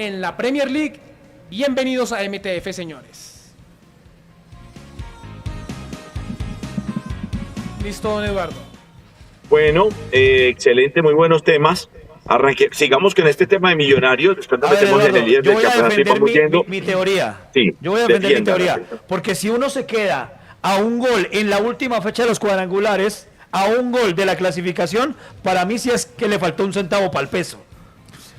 en la Premier League. Bienvenidos a MTF, señores. Listo, don Eduardo. Bueno, excelente, muy buenos temas. Sigamos con este tema de Millonarios. Después nos metemos en el líder del campeonato y vamos yendo. Mi teoría. Sí, yo voy a defender mi teoría. Porque si uno se queda a un gol en la última fecha de los cuadrangulares, a un gol de la clasificación, para mí sí es que le faltó un centavo para el peso.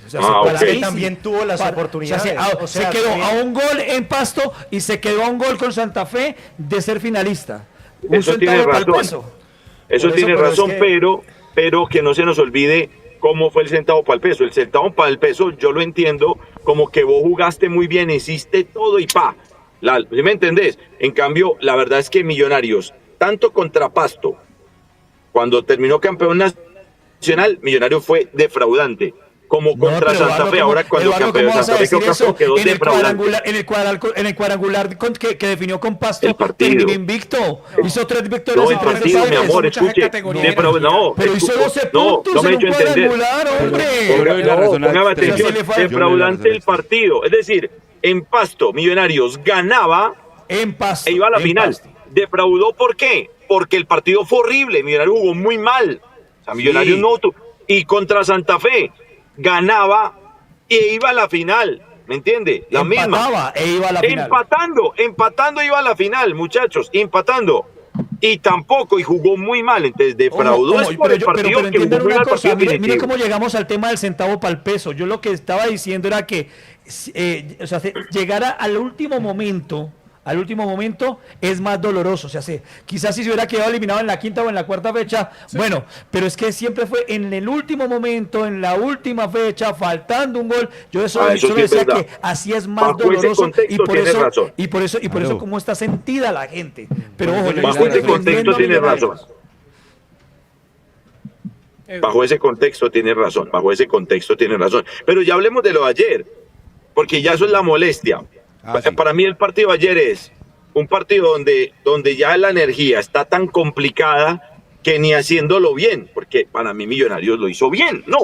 O sea, okay. También tuvo las oportunidades. Se quedó a un gol en Pasto y se quedó a un gol con Santa Fe de ser finalista. Eso tiene razón. Eso tiene razón, pero que no se nos olvide cómo fue el centavo para el peso. El centavo para el peso yo lo entiendo como que vos jugaste muy bien, hiciste todo y ¿sí me entendés? En cambio, la verdad es que Millonarios, tanto contra Pasto, cuando terminó campeón nacional, Millonarios fue defraudante. Como contra Santa Fe, ahora cuando campeón Santa Fe quedó defraudante. En el cuadrangular que definió con Pasto, el partido. terminó invicto. Hizo 3 victorias. No, el partido, mi amor, escuche. Pero hizo 12 puntos no me he hecho entender. Póngame atención, defraudante el partido. Es decir, en Pasto, Millonarios ganaba en Pasto, e iba a la final. Pasto. ¿Defraudó por qué? Porque el partido fue horrible. Millonarios jugó muy mal. O sea, Millonarios no. Y contra Santa Fe ganaba e iba a la final, ¿me entiende? La misma. E iba a la final. Empatando iba a la final, muchachos, empatando. Y tampoco, y jugó muy mal, entonces defraudó por el partido que jugó muy mal. Mire cómo llegamos al tema del centavo para el peso. Yo lo que estaba diciendo era que llegara al último momento es más doloroso. O sea, quizás si se hubiera quedado eliminado en la quinta o en la cuarta fecha, bueno, pero es que siempre fue en el último momento, en la última fecha, faltando un gol. Yo eso decía que así es más doloroso y por eso cómo está sentida la gente. Pero ojo, bajo ese contexto tiene razón. Bajo ese contexto tiene razón. Pero ya hablemos de lo de ayer, porque ya eso es la molestia. Sí. Para mí el partido de ayer es un partido donde ya la energía está tan complicada que ni haciéndolo bien, porque para mí Millonarios lo hizo bien, ¿no?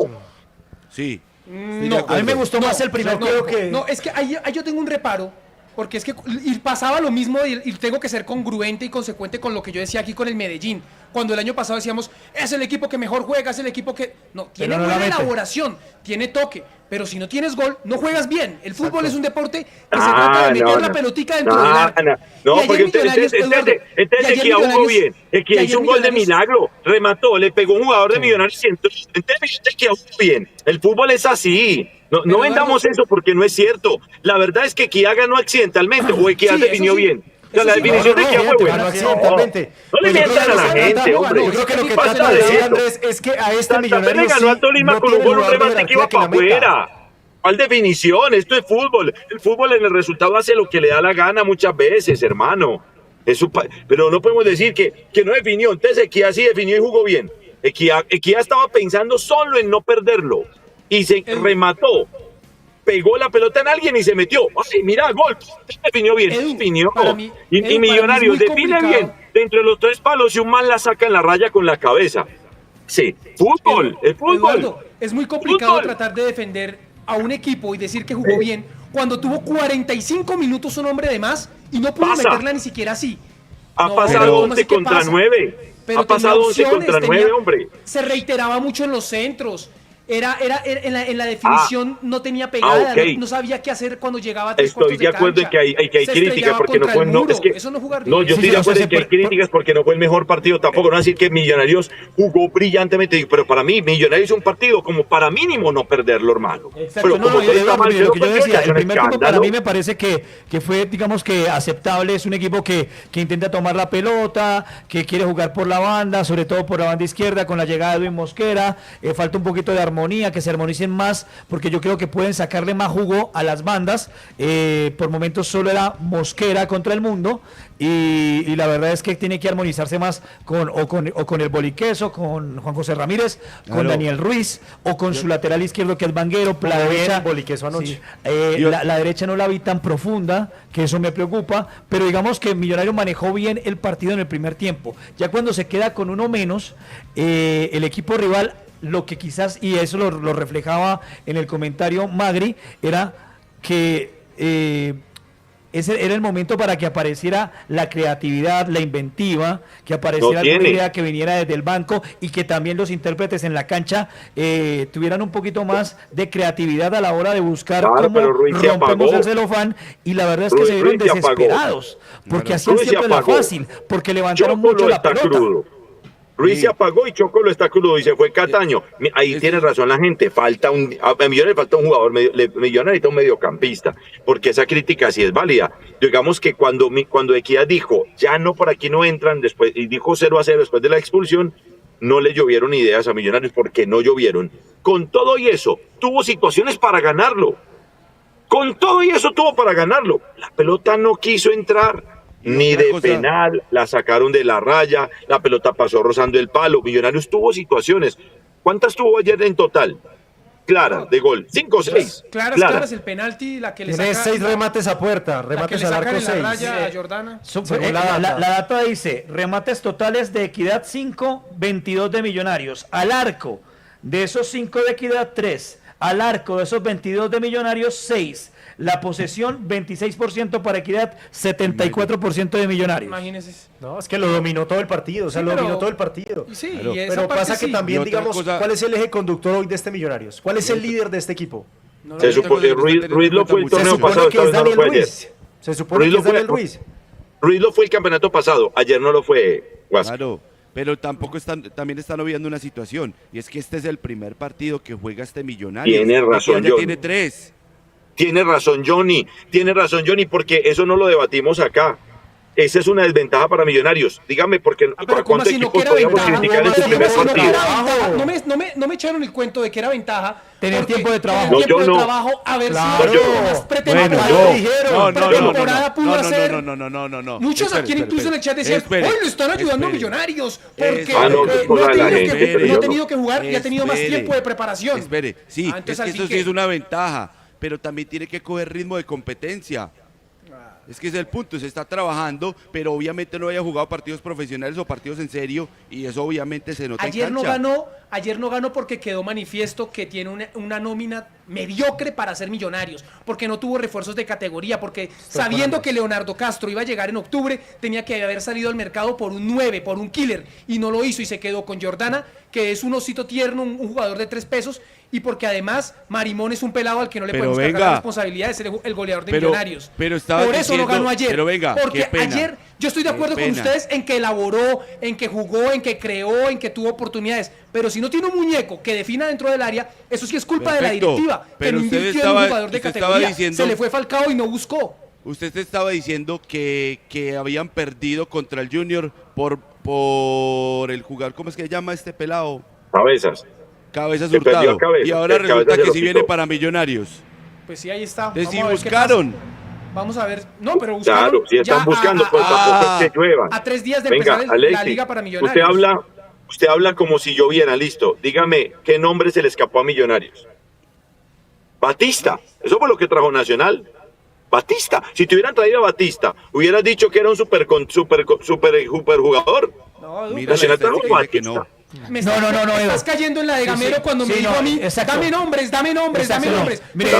Sí. No, a mí me gustó más el primer que... No, es que ahí yo tengo un reparo, porque es que pasaba lo mismo y tengo que ser congruente y consecuente con lo que yo decía aquí con el Medellín. Cuando el año pasado decíamos, es el equipo que mejor juega, es el equipo que... No, tiene buena elaboración, tiene toque, pero si no tienes gol, no juegas bien. El fútbol es un deporte que se trata de meter la pelotica dentro del arco. No, porque entonces aquí jugó bien. Aquí hizo un gol de milagro, remató, le pegó un jugador de Millonarios y entonces aquí jugó bien. El fútbol es así. No vendamos eso porque no es cierto. La verdad es que Equidad ganó accidentalmente o Equidad definió bien. O sea, la definición de Equidad fue buena. No le mientan a la gente, hombre. Yo creo que lo que trata de decir, Andrés, es que a este Millonarios le ganó a Tolima con un gol, un remate que iba para afuera. ¿Cuál definición? Esto es fútbol. El fútbol en el resultado hace lo que le da la gana muchas veces, hermano. Pero no podemos decir que no definió. Entonces Equidad sí definió y jugó bien. Equidad estaba pensando solo en no perderlo. Y se remató. Pegó la pelota en alguien y se metió. ¡Ay, mira, gol! Definió bien. Definió. Y Millonarios define bien. Dentro de los 3 palos y un man la saca en la raya con la cabeza. Sí, fútbol. El fútbol. Eduardo, es muy complicado tratar de defender a un equipo y decir que jugó bien cuando tuvo 45 minutos un hombre de más y no pudo meterla ni siquiera así. Ha pasado 11 contra 9. Ha pasado 11 contra 9, hombre. Se reiteraba mucho en los centros. Era en la definición no tenía pegada, no sabía qué hacer cuando llegaba a 3 cuartos de cancha. Estoy de acuerdo en que hay críticas porque no fue yo estoy de acuerdo en que hay críticas porque no fue el mejor partido tampoco. No decir que Millonarios jugó brillantemente, pero para mí Millonarios es un partido como para mínimo no perderlo, hermano. Exacto, pero lo que yo decía, el primer tiempo para mí me parece que fue, digamos que aceptable. Es un equipo que intenta tomar la pelota, que quiere jugar por la banda, sobre todo por la banda izquierda con la llegada de Edwin Mosquera. Falta un poquito de armonía, que se armonicen más, porque yo creo que pueden sacarle más jugo a las bandas. Por momentos solo era Mosquera contra el mundo y la verdad es que tiene que armonizarse más con el Boliqueso, con Juan José Ramírez, con Daniel Ruiz o con su lateral izquierdo que es Vanguero. La derecha, Boliqueso anoche. La derecha no la vi tan profunda, que eso me preocupa, pero digamos que Millonario manejó bien el partido en el primer tiempo. Ya cuando se queda con uno menos, el equipo rival, lo que quizás, y eso lo reflejaba en el comentario Magri, era que ese era el momento para que apareciera la creatividad, la inventiva, que apareciera alguna idea que viniera desde el banco y que también los intérpretes en la cancha tuvieran un poquito más de creatividad a la hora de buscar cómo rompemos el celofán, y la verdad es que se vieron desesperados, porque hacían siempre la fácil, porque levantaron mucho la pelota. Ruiz se apagó y Choco lo está crudo y se fue Cataño. Ahí tiene razón la gente. A Millonarios falta un jugador, Millonarios necesita un mediocampista, porque esa crítica sí es válida. Digamos que cuando Equidad dijo, ya no, por aquí no entran, después, y dijo 0-0 después de la expulsión, no le llovieron ideas a Millonarios, porque no llovieron. Con todo y eso, tuvo situaciones para ganarlo. Con todo y eso tuvo para ganarlo. La pelota no quiso entrar. Ni de penal, la sacaron de la raya, la pelota pasó rozando el palo. Millonarios tuvo situaciones. ¿Cuántas tuvo ayer en total? Claras, de gol. 5 o 6. Claras, el penalti, la que le saca. Tiene 6 remates a puerta, remates al arco 6. A Jordana. La data dice, remates totales de Equidad 5, 22 de Millonarios. Al arco, de esos 5 de Equidad 3. Al arco de esos 22 de Millonarios 6. La posesión, 26% para Equidad, 74% de Millonarios. Imagínense. No, es que lo dominó todo el partido, lo dominó todo el partido. Sí, pero pasa que también, digamos, ¿cuál es el eje conductor hoy de este Millonarios? ¿Cuál es el líder de este equipo? Se supone que Ruiz lo fue el torneo pasado. Se supone que es Daniel Ruiz. Se supone que es Daniel Ruiz. Ruiz lo fue el campeonato pasado, ayer no lo fue, Huasca. Claro, pero también están obviando una situación, y es que este es el primer partido que juega este Millonarios. Tiene razón, ya tiene 3. Tiene razón Johnny, porque eso no lo debatimos acá. Esa es una desventaja para Millonarios. Dígame, porque pero ¿cuántos equipos podíamos criticar en su primer partido? No me echaron el cuento de que era ventaja. Tener tiempo de trabajo. No, tiempo de trabajo, haber sido más pretemporada pudo hacer. No. Muchos aquí incluso en el chat decían, hoy le están ayudando a Millonarios, porque no ha tenido que jugar y ha tenido más tiempo de preparación. Espere, sí, es que eso sí es una ventaja, pero también tiene que coger ritmo de competencia. Es que es el punto, se está trabajando, pero obviamente no haya jugado partidos profesionales o partidos en serio, y eso obviamente se nota en cancha. Ayer no ganó porque quedó manifiesto que tiene una nómina mediocre para ser Millonarios, porque no tuvo refuerzos de categoría, porque sabiendo que Leonardo Castro iba a llegar en octubre, tenía que haber salido al mercado por un 9, por un killer, y no lo hizo, y se quedó con Jordana, que es un osito tierno, un jugador de 3 pesos, y porque además Marimón es un pelado al que no le podemos cargar la responsabilidad de ser el goleador de Millonarios. Por eso no ganó ayer. Pero venga, porque ayer yo estoy de acuerdo con ustedes en que elaboró, en que jugó, en que creó, en que tuvo oportunidades. Pero si no tiene un muñeco que defina dentro del área, eso sí es culpa de la directiva. Que no invirtió en un jugador de categoría. Se le fue Falcao y no buscó. Usted estaba diciendo que habían perdido contra el Junior por el jugador, ¿cómo es que se llama este pelado? Cabezas Hurtado. Y ahora resulta que sí viene para Millonarios. Pues sí, ahí está. Sí buscaron. Vamos a ver. No, pero buscaron. Claro, sí están buscando, pues tampoco es que llueva. A 3 días de empezar la liga para Millonarios. Usted habla como si lloviera, listo. Dígame, ¿qué nombre se le escapó a Millonarios? Batista. Eso fue lo que trajo Nacional. Batista. Si te hubieran traído a Batista, hubieras dicho que era un super jugador. No, Nacional trajo a Batista. Me estás cayendo en la de Gamero cuando me dijo a mí, dame nombres. Mire,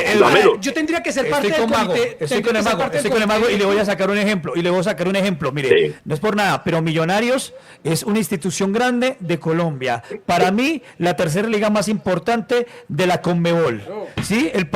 yo tendría que ser parte del comité. Estoy con el mago y le voy a sacar un ejemplo. Mire, no es por nada, pero Millonarios es una institución grande de Colombia. Para mí, la tercera liga más importante de la Conmebol. ¿Sí? El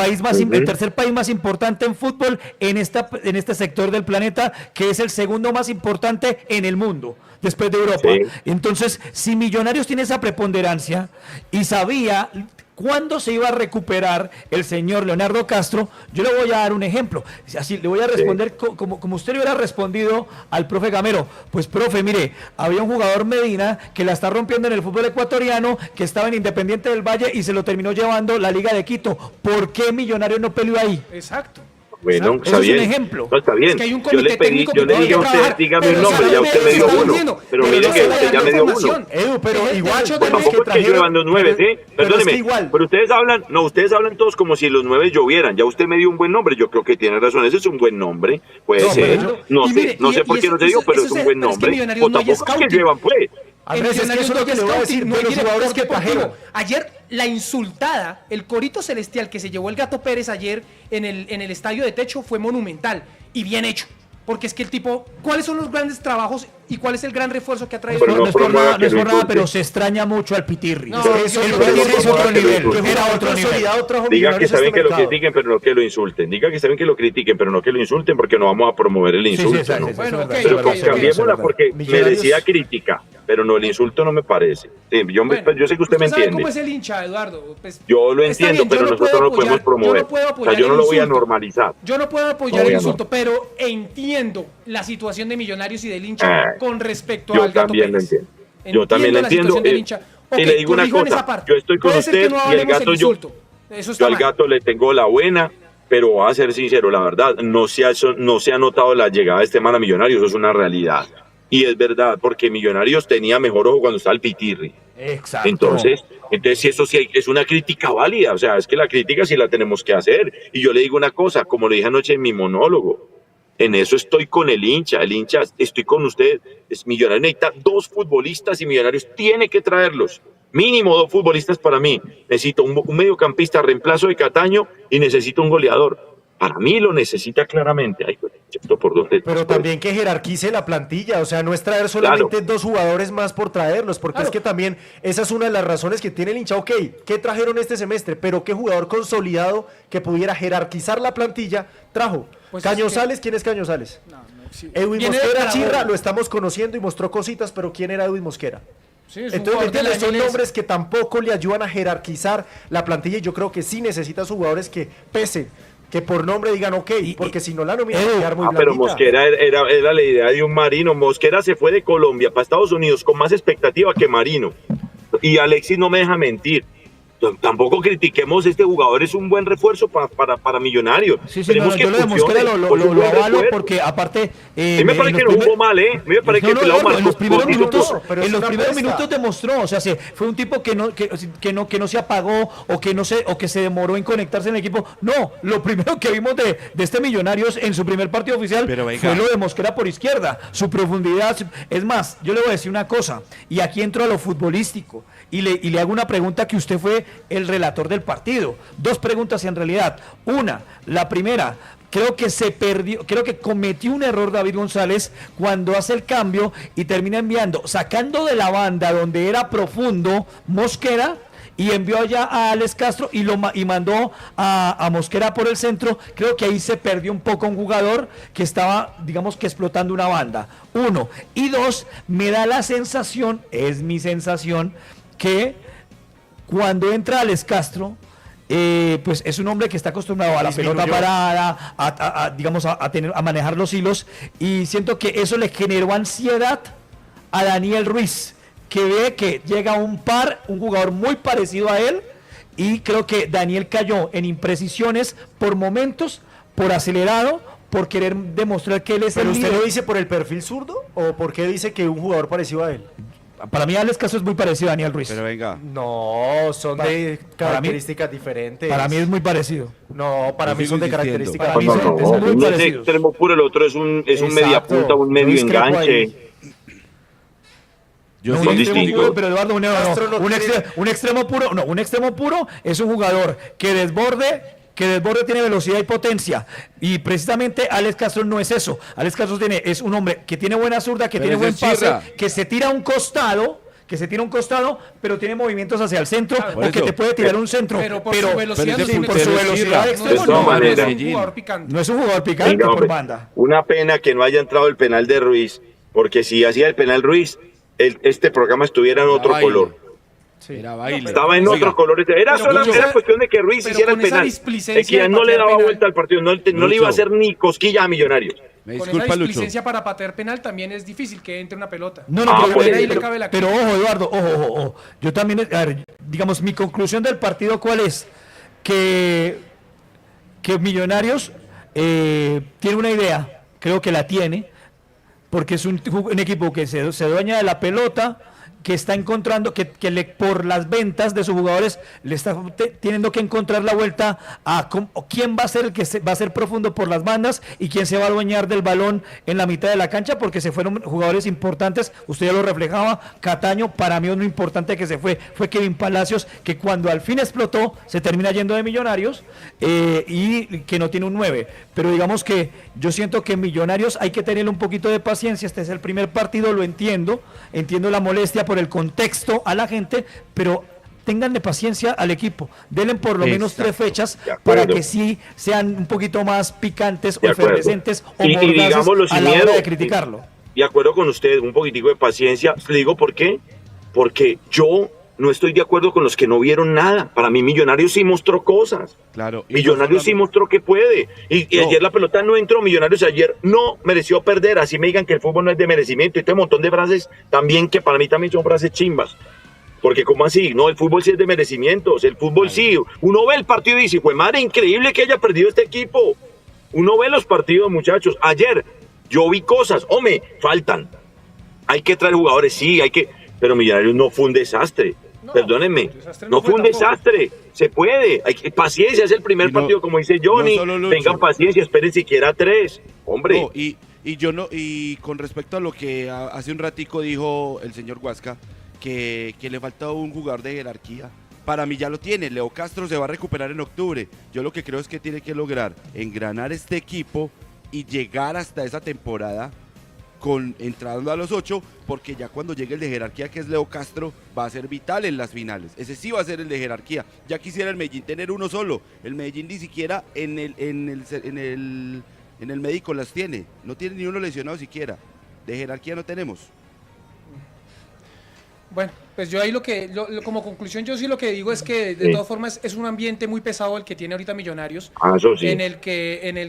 tercer país más importante en fútbol en este sector del planeta, que es el segundo más importante en el mundo, después de Europa. Sí. Entonces, si Millonarios tiene esa preponderancia y sabía cuándo se iba a recuperar el señor Leonardo Castro, yo le voy a dar un ejemplo. Así le voy a responder como usted le hubiera respondido al profe Gamero. Pues, profe, mire, había un jugador Medina que la está rompiendo en el fútbol ecuatoriano, que estaba en Independiente del Valle y se lo terminó llevando la Liga de Quito. ¿Por qué Millonarios no peleó ahí? Exacto. Bueno, está bien. Es un ejemplo. No, está bien. Es que hay un comité técnico yo le dije a usted, dígame un nombre, ya usted me dio uno. Pero mire que usted ya me dio uno. Pero igual, pues tampoco es que lluevan los 9, ¿sí? Perdóneme. Pero ustedes hablan todos como si los 9 llovieran. Ya usted me dio un buen nombre, yo creo que tiene razón. Ese es un buen nombre. Puede ser. No sé por qué no te digo, pero es un buen nombre. O tampoco es que lluevan, pues. Andrés, es que eso es lo que le voy a decir, no de hay los director jugadores que deportivo. trajeron. Ayer la insultada, el corito celestial que se llevó el Gato Pérez ayer en el estadio de techo fue monumental y bien hecho. Porque es que el tipo, ¿cuáles son los grandes trabajos y cuál es el gran refuerzo que ha traído? Pero No es por promueva nada, que no es lo por nada, insulte. pero se extraña mucho al Pitirri. No, El yo Pitirri es otro nivel, que era otro nivel. Consolidado trajo Diga que Millonarios a está bien este que lo mercado. critiquen, pero no que lo insulten. Diga que está bien que lo critiquen, pero no que lo insulten, porque no vamos a promover el Sí, insulto. sí, ¿no? sí, Bueno, eso es ok, verdad, Pero eso es verdad, cambiémosla eso es porque Millonarios- merecía crítica, pero no, el insulto no me parece. Sí, yo sé que usted me sabe entiende. cómo es el hincha, Eduardo. Pues, Yo lo está entiendo, bien, pero yo nosotros puedo no lo podemos apoyar- promover. Yo no puedo O sea, apoyar yo no el lo voy a insulto. normalizar. Yo no puedo apoyar No, el ya insulto, pero entiendo la situación de Millonarios y del hincha con respecto Yo al Gato también lo Pérez. entiendo. Yo también lo la entiendo. situación del hincha. Y Ok, le digo una corrijo en cosa, esa parte. yo estoy con Puede ser que usted no y el hablemos gato el yo. insulto. Eso está Yo al mal. gato le tengo la buena, pero voy a ser sincero, la verdad, no se ha notado la llegada de este man a Millonarios, eso es una realidad. Y es verdad, porque Millonarios tenía mejor ojo cuando estaba el Pitirri. Exacto. Entonces, si eso sí es una crítica válida, o sea, es que la crítica sí la tenemos que hacer. Y yo le digo una cosa, como le dije anoche en mi monólogo, en eso estoy con el hincha, estoy con usted, es Millonarios necesita 2 futbolistas y Millonarios tiene que traerlos, mínimo 2 futbolistas para mí, necesito un mediocampista reemplazo de Cataño y necesito un goleador. Para mí lo necesita claramente. Ay, pues, ¿esto por dónde? Pero también que jerarquice la plantilla, o sea, no es traer solamente 2 jugadores más por traerlos, porque es que también esa es una de las razones que tiene el hincha. Ok, ¿qué trajeron este semestre? Pero ¿qué jugador consolidado que pudiera jerarquizar la plantilla trajo? Pues Cañozales, ¿quién es Cañozales? Edwin Viene de Mosquera, Carabobo. Chirra, lo estamos conociendo y mostró cositas, pero ¿quién era Edwin Mosquera? Sí, es un Entonces, ¿me jugador de la entiendes? Son MLS. nombres que tampoco le ayudan a jerarquizar la plantilla y yo creo que sí necesita sus jugadores que pesen, que por nombre digan ok, porque si no la nómina va a quedar muy pero blandita. Mosquera era la idea de un Marino. Mosquera se fue de Colombia para Estados Unidos con más expectativa que Marino. Y Alexis no me deja mentir. Tampoco critiquemos, este jugador es un buen refuerzo para Millonarios. Sí, sí, no, Esperemos yo lo de funcione, Mosquera lo porque es un buen avalo refuerzo. porque aparte... A mí me parece que no jugó mal, ¿eh? A mí me parece que el pelado en marcó los primeros dos minutos, minutos. pero es en los una primeros apuesta. minutos demostró, o sea, fue un tipo que no se apagó o que se demoró en conectarse en el equipo. No, lo primero que vimos de este Millonarios en su primer partido oficial Pero venga. fue lo de Mosquera por izquierda, su profundidad. Es más, yo le voy a decir una cosa, y aquí entro a lo futbolístico, y le hago una pregunta que usted fue el relator del partido. 2 preguntas en realidad. Una, la primera, creo que cometió un error David González cuando hace el cambio y termina sacando de la banda donde era profundo Mosquera y envió allá a Alex Castro y mandó a Mosquera por el centro. Creo que ahí se perdió un poco un jugador que estaba, digamos que explotando una banda. 1. Y 2, me da la sensación, es mi sensación, que cuando entra Alex Castro, pues es un hombre que está acostumbrado a la pelota parada, a manejar los hilos, y siento que eso le generó ansiedad a Daniel Ruiz, que ve que llega un jugador muy parecido a él, y creo que Daniel cayó en imprecisiones por momentos, por acelerado, por querer demostrar que él es ¿Pero el usted líder. lo dice por el perfil zurdo o por qué dice que un jugador parecido a él? Para mí Alex Castro es muy parecido a Daniel Ruiz. Pero venga, No, son de para mí- características diferentes. Para mí es muy parecido. No, para Yo mí sigo son de insistiendo. características Para mí No, son- no, son muy uno es parecidos. extremo puro, el otro es un Exacto. media punta, un Yo medio discrepo enganche. ahí. yo No, sí un son extremo distintos. puro, pero Eduardo, Castro no tiene- un extremo puro es un jugador que desborde tiene velocidad y potencia, y precisamente Alex Castro no es eso. Alex Castro es un hombre que tiene buena zurda, que Pero tiene buen ese es pase, Chirra. que se tira a un costado, pero tiene movimientos hacia el centro, Por o que eso. te puede tirar un centro, Pero por su velocidad, pero sí, ese por su puntero es velocidad Chirra. extremo, De todas no, maneras. es un jugador picante. no es un jugador picante Venga, por hombre, banda. una pena que no haya entrado el penal de Ruiz, porque si hacía el penal Ruiz, este programa estuviera en Era otro baile. color. Era baile. Estaba en Oiga, otro color. Era Pero cuestión de que Ruiz pero hiciera el con esa penal. displicencia Es que ya de no le patear daba penal. vuelta al partido, no le iba a hacer ni cosquilla a Millonarios. Me Con esa disculpa, Lucho. displicencia para patear penal también es difícil que entre una pelota. No, por ahí eso. le cabe la pero ojo, Eduardo, ojo. Yo también, a ver, digamos, mi conclusión del partido, ¿cuál es? Que Millonarios tiene una idea, creo que la tiene, porque es un equipo que se dueña de la pelota, que está encontrando, por las ventas de sus jugadores, le está teniendo que encontrar la vuelta a quién va a ser el que va a ser profundo por las bandas y quién se va a adueñar del balón en la mitad de la cancha, porque se fueron jugadores importantes, usted ya lo reflejaba, Cataño, para mí uno importante que se fue Kevin Palacios, que cuando al fin explotó, se termina yendo de Millonarios, y que no tiene un 9, pero digamos que yo siento que Millonarios hay que tener un poquito de paciencia, este es el primer partido, lo entiendo la molestia por el contexto a la gente, pero ténganle paciencia al equipo, denle por lo menos 3 fechas para que sí sean un poquito más picantes o efervescentes o mordaces a la hora de criticarlo. De acuerdo con usted, un poquitico de paciencia. Le digo por qué, porque yo no estoy de acuerdo con los que no vieron nada. Para mí Millonarios sí mostró cosas. Claro. Millonarios sí mostró que puede. Y ayer la pelota no entró. Millonarios ayer no mereció perder. Así me digan que el fútbol no es de merecimiento. Y este montón de frases también que para mí también son frases chimbas. Porque ¿cómo así? No, el fútbol sí es de merecimientos. El fútbol sí. Uno ve el partido y dice, pues madre, increíble que haya perdido este equipo. Uno ve los partidos, muchachos. Ayer yo vi cosas. Hombre, faltan. Hay que traer jugadores, sí, hay que... Pero Millonarios no fue un desastre. No, perdónenme, no fue un desastre, se puede, hay paciencia, es el primer partido, como dice Johnny, tengan paciencia, esperen siquiera 3, hombre. No, y con respecto a lo que hace un ratico dijo el señor Huasca, que le falta un jugador de jerarquía, para mí ya lo tiene, Leo Castro se va a recuperar en octubre, yo lo que creo es que tiene que lograr engranar este equipo y llegar hasta esa temporada entrando a los 8, porque ya cuando llegue el de jerarquía, que es Leo Castro, va a ser vital en las finales. Ese sí va a ser el de jerarquía. Ya quisiera el Medellín tener uno solo. El Medellín ni siquiera en el médico las tiene. No tiene ni uno lesionado siquiera. De jerarquía no tenemos. Bueno, pues yo ahí como conclusión yo sí lo que digo es que de todas formas es un ambiente muy pesado el que tiene ahorita Millonarios, eso sí. en el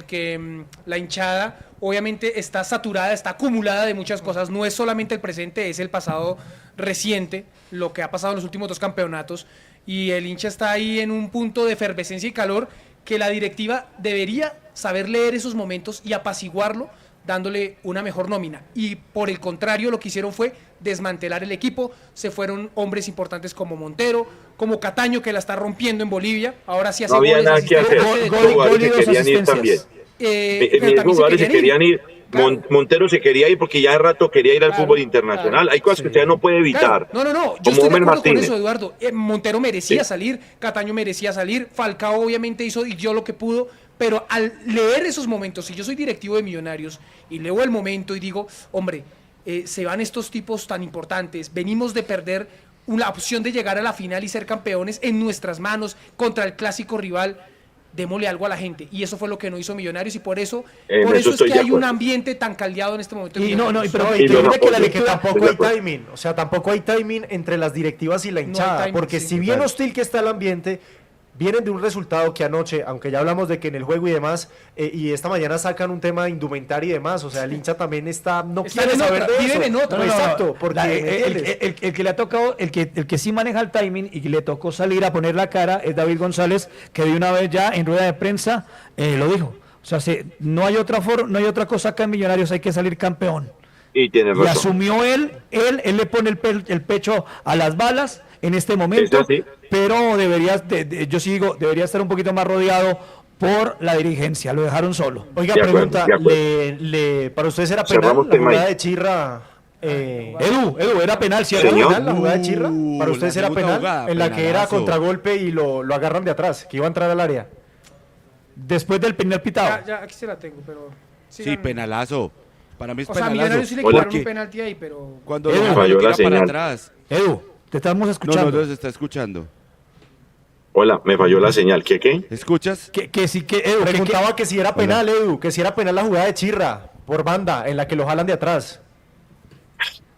que la hinchada obviamente está saturada, está acumulada de muchas cosas, no es solamente el presente, es el pasado reciente, lo que ha pasado en los últimos 2 campeonatos, y el hincha está ahí en un punto de efervescencia y calor que la directiva debería saber leer esos momentos y apaciguarlo, dándole una mejor nómina, y por el contrario lo que hicieron fue desmantelar el equipo. Se fueron hombres importantes como Montero, como Cataño, que la está rompiendo en Bolivia, ahora sí hace goles. No había nada que hacer, gol y 2 asistencias. Jugadores se querían ir, claro. Montero se quería ir porque ya de rato quería ir al fútbol internacional. Hay cosas que usted no puede evitar. Claro. No, yo estoy de acuerdo con eso, Eduardo. Montero merecía salir, Cataño merecía salir, Falcao obviamente hizo lo que pudo, pero al leer esos momentos, si yo soy directivo de Millonarios y leo el momento y digo, hombre, se van estos tipos tan importantes, venimos de perder una opción de llegar a la final y ser campeones en nuestras manos contra el clásico rival, démosle algo a la gente, y eso fue lo que no hizo Millonarios, y por eso es que hay un ambiente tan caldeado en este momento. Que tampoco hay timing, o sea, tampoco hay timing entre las directivas y la hinchada, porque si bien hostil que está el ambiente, vienen de un resultado que anoche, aunque ya hablamos de que en el juego y demás, y esta mañana sacan un tema de indumentaria y demás, o sea, el hincha también no quiere saber de eso. Viven en otra. Exacto, porque el que le ha tocado, el que sí maneja el timing y le tocó salir a poner la cara es David González, que de una vez ya en rueda de prensa lo dijo. O sea, no hay otra cosa acá en Millonarios, hay que salir campeón. Y tiene razón. Y asumió él le pone el pecho a las balas en este momento, pero yo sí digo, debería estar un poquito más rodeado por la dirigencia, lo dejaron solo. Oiga, pregunta, ¿para ustedes era penal la jugada de Chirra? Edu, era penal, ¿cierto? ¿Era penal la jugada de Chirra? ¿Para ustedes era penal? Jugada, en la que era contragolpe y lo agarran de atrás, que iba a entrar al área. Después del penal pitado. Ya aquí se la tengo, pero... Sí, penalazo. Para mí es penalazo. O sea, Millonarios sí le quitaron un penalti ahí, pero... Cuando Edu falló la señal. Para atrás. Edu, te estamos escuchando. No, se está escuchando. Hola, me falló la señal. ¿Qué? ¿Escuchas? Edu, preguntaba que si era penal, Edu, que si era penal la jugada de Chirra por banda, en la que lo jalan de atrás.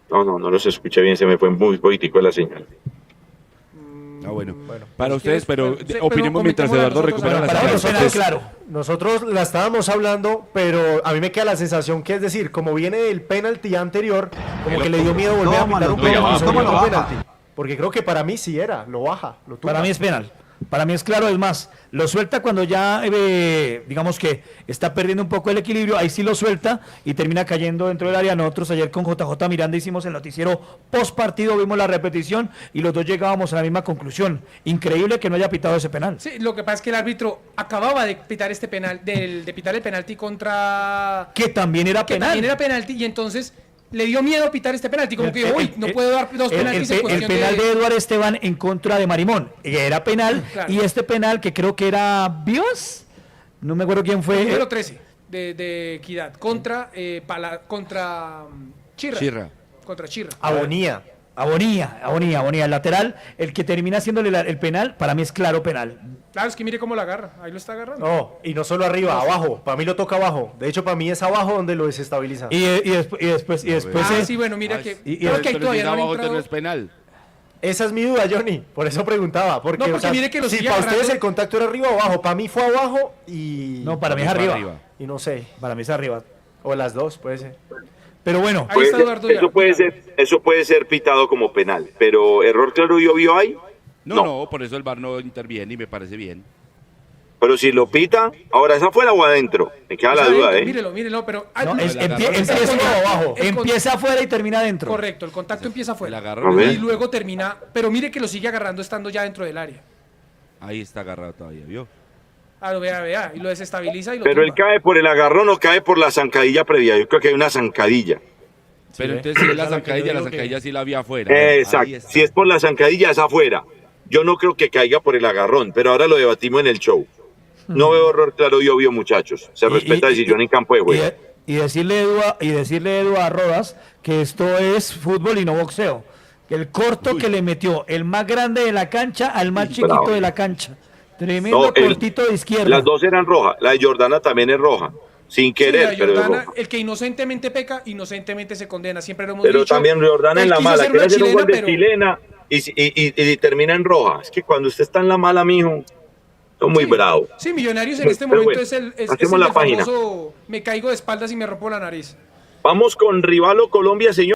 No los escuché bien, se me fue muy poquitico la señal. Bueno, para ustedes, pero opinemos mientras Eduardo recupera la señal. Claro. Nosotros la estábamos hablando, pero a mí me queda la sensación que, es decir, como viene del penalti anterior, como que le dio miedo volver a pitar un penalti. Porque creo que para mí sí era, lo baja. Para mí es penal. Para mí es claro, es más, lo suelta cuando ya, digamos que está perdiendo un poco el equilibrio, ahí sí lo suelta y termina cayendo dentro del área. Nosotros ayer con JJ Miranda hicimos el noticiero post partido, vimos la repetición y los dos llegábamos a la misma conclusión. Increíble que no haya pitado ese penal. Sí, lo que pasa es que el árbitro acababa de pitar este penal, de pitar el penalti contra... Que también era penal. También era penalti y entonces le dio miedo pitar este penalti, como que uy, no puedo dar dos penaltis en cuestión el penal de Eduard Esteban en contra de Marimón, era penal, claro. Y este penal que creo que era Bios, no me acuerdo quién fue. El número 13 de Equidad, contra Chirra. Contra Chirra. Abonía, el lateral, el que termina haciéndole el penal, para mí es claro penal. Claro, es que mire cómo la agarra, ahí lo está agarrando. No, y no solo arriba, abajo. Para mí lo toca abajo. De hecho, para mí es abajo donde lo desestabiliza. Y después sí, bueno, mira que creo que ahí todavía no han abajo entrado. no es penal. Esa es mi duda, Johnny. Por eso preguntaba. Porque, No, porque mire que lo si sigue para ustedes agarrando. el contacto era arriba o abajo, para mí fue abajo y... No, para mí es arriba. Y no sé. Para mí es arriba. O las dos, puede ser. Pero bueno, Ahí está Eduardo ya. Eso puede ser pitado como penal, pero error claro y obvio hay. No, por eso el VAR no interviene y me parece bien. Pero si lo pita, ahora, ¿esa afuera o adentro? Me queda la Está duda, dentro, Mírelo, pero... no, empieza abajo. Empieza afuera y termina adentro. Correcto, el contacto empieza El afuera. agarrón Y luego termina, pero mire que lo sigue agarrando estando ya dentro del área. ahí está agarrado todavía, ¿vio? Vea, y lo desestabiliza y lo Pero él tumba. cae por el agarrón o cae por la zancadilla previa. Yo creo que hay una zancadilla. Pero Sí, entonces si es la Claro, que yo zancadilla, digo que- sí la había afuera. Ahí Exacto. está. Si es por la zancadilla, es afuera. Yo no creo que caiga por el agarrón, pero ahora lo debatimos en el show. No veo error claro y obvio, muchachos. Se respeta la decisión en campo de juego. Y decirle Edu a Rodas que esto es fútbol y no boxeo. Que el corto que le metió el más grande de la cancha al más chiquito bravo. de la cancha. Tremendo No, cortito de izquierda. Las dos eran rojas. La de Jordana también es roja. Sin Sí, querer, la pero es Jordana, roja. el que inocentemente peca, inocentemente se condena. Siempre lo hemos Pero dicho. también Jordana en Él la quiso mala. hacer Quiere una hacer un gol de pero- chilena y termina en roja. Es que cuando usted está en la mala, mijo, son muy Sí, bravo. Sí, Millonarios en este Pero momento bueno, es el hacemos la del página. famoso me caigo de espaldas y me rompo la nariz. Vamos con Rivalo Colombia, señor.